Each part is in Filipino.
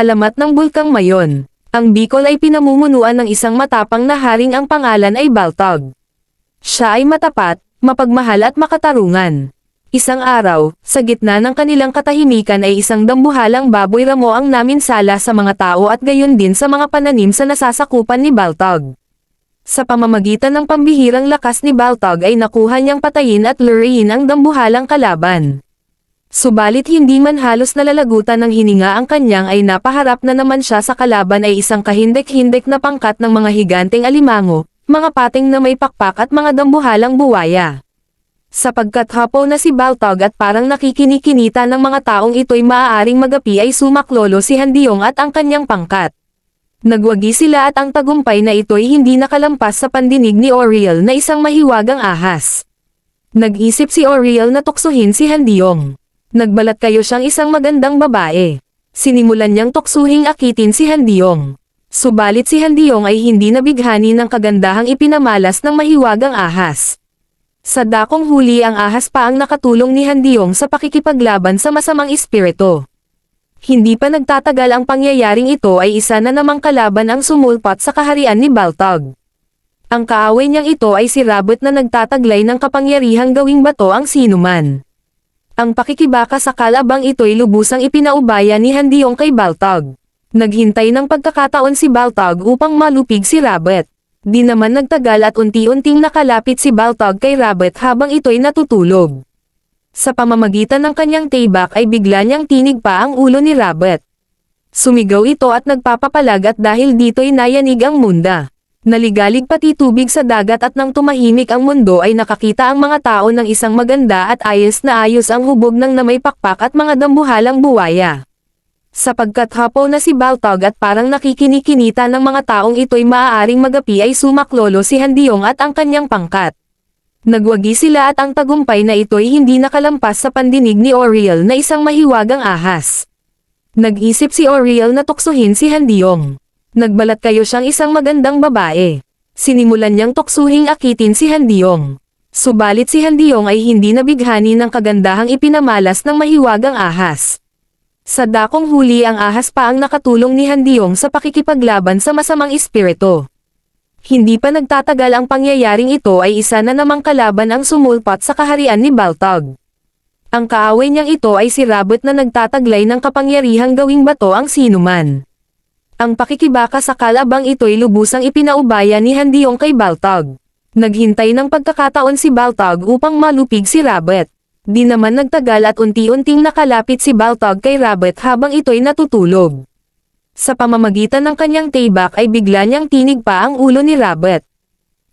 Alamat ng Bulkang Mayon. Ang Bicol ay pinamumunuan ng isang matapang na haring ang pangalan ay Baltog. Siya ay matapat, mapagmahal at makatarungan. Isang araw, sa gitna ng kanilang katahimikan ay isang dambuhalang baboy ramo ang naminsala sa mga tao at gayon din sa mga pananim sa nasasakupan ni Baltog. Sa pamamagitan ng pambihirang lakas ni Baltog ay nakuha niyang patayin at lurein ang dambuhalang kalaban. Subalit hindi man halos nalalagutan ng hininga ang kanyang ay napaharap na naman siya sa kalaban ay isang kahindek-hindek na pangkat ng mga higanteng alimango, mga pating na may pakpak at mga dambuhalang buwaya. Sapagkat hapo na si Baltog at parang nakikinikinita ng mga taong ito'y maaaring magapi ay sumaklolo si Handiong at ang kanyang pangkat. Nagwagi sila at ang tagumpay na ito'y hindi nakalampas sa pandinig ni Oriel na isang mahiwagang ahas. Nag-isip si Oriel na tuksuhin si Handiong. Nagbalat kayo siyang isang magandang babae. Sinimulan niyang tuksuhing akitin si Handiong. Subalit si Handiong ay hindi nabighani ng kagandahang ipinamalas ng mahiwagang ahas. Sa dakong huli ang ahas pa ang nakatulong ni Handiong sa pakikipaglaban sa masamang espiritu. Hindi pa nagtatagal ang pangyayaring ito ay isa na namang kalaban ang sumulpat sa kaharian ni Baltog. Ang kaaway niyang ito ay si Rabot na nagtataglay ng kapangyarihang gawing bato ang sinuman. Ang pakikibaka sa kalabang ito'y lubusang ipinaubaya ni Handiong kay Baltog. Naghintay ng pagkakataon si Baltog upang malupig si Rabot. Di naman nagtagal at unti-unting nakalapit si Baltog kay Rabot habang ito'y natutulog. Sa pamamagitan ng kanyang tibak ay bigla niyang tinig pa ang ulo ni Rabot. Sumigaw ito at nagpapapalag at dahil dito'y nayanig ang munda. Naligalig pati tubig sa dagat at nang tumahimik ang mundo ay nakakita ang mga tao ng isang maganda at ayos na ayos ang hubog ng na may pakpak at mga dambuhalang buwaya. Sapagkat hapo na si Baltog at parang nakikinikinita ng mga taong ito'y maaaring magapi ay sumaklolo si Handiong at ang kanyang pangkat. Nagwagi sila at ang tagumpay na ito'y hindi nakalampas sa pandinig ni Oriel na isang mahiwagang ahas. Nag-isip si Oriel na tuksuhin si Handiong. Nagbalat kayo siyang isang magandang babae. Sinimulan niyang tuksuhing akitin si Handiong. Subalit si Handiong ay hindi nabighani ng kagandahang ipinamalas ng mahiwagang ahas. Sa dakong huli ang ahas pa ang nakatulong ni Handiong sa pakikipaglaban sa masamang espiritu. Hindi pa nagtatagal ang pangyayaring ito ay isa na namang kalaban ang sumulpat sa kaharian ni Baltog. Ang kaaway niyang ito ay si Rabot na nagtataglay ng kapangyarihang gawing bato ang sinuman. Ang pakikibaka sa kalabang ito'y lubusang ipinaubaya ni Handiong kay Baltog. Naghintay ng pagkakataon si Baltog upang malupig si Rabot. Di naman nagtagal at unti-unting nakalapit si Baltog kay Rabot habang ito'y natutulog. Sa pamamagitan ng kanyang tibak ay bigla niyang tinig pa ang ulo ni Rabot.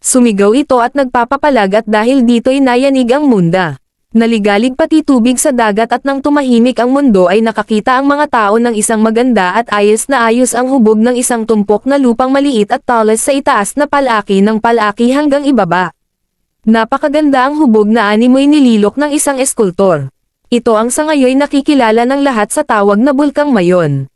Sumigaw ito at nagpapapalag at dahil dito'y nayanig ang munda. Naligalig pati tubig sa dagat at nang tumahimik ang mundo ay nakakita ang mga tao ng isang maganda at ayos na ayos ang hubog ng isang tumpok na lupang maliit at talas sa itaas na palaki ng palaki hanggang ibaba. Napakaganda ang hubog na animoy nililok ng isang eskultor. Ito ang sa ngayoy nakikilala ng lahat sa tawag na Bulkang Mayon.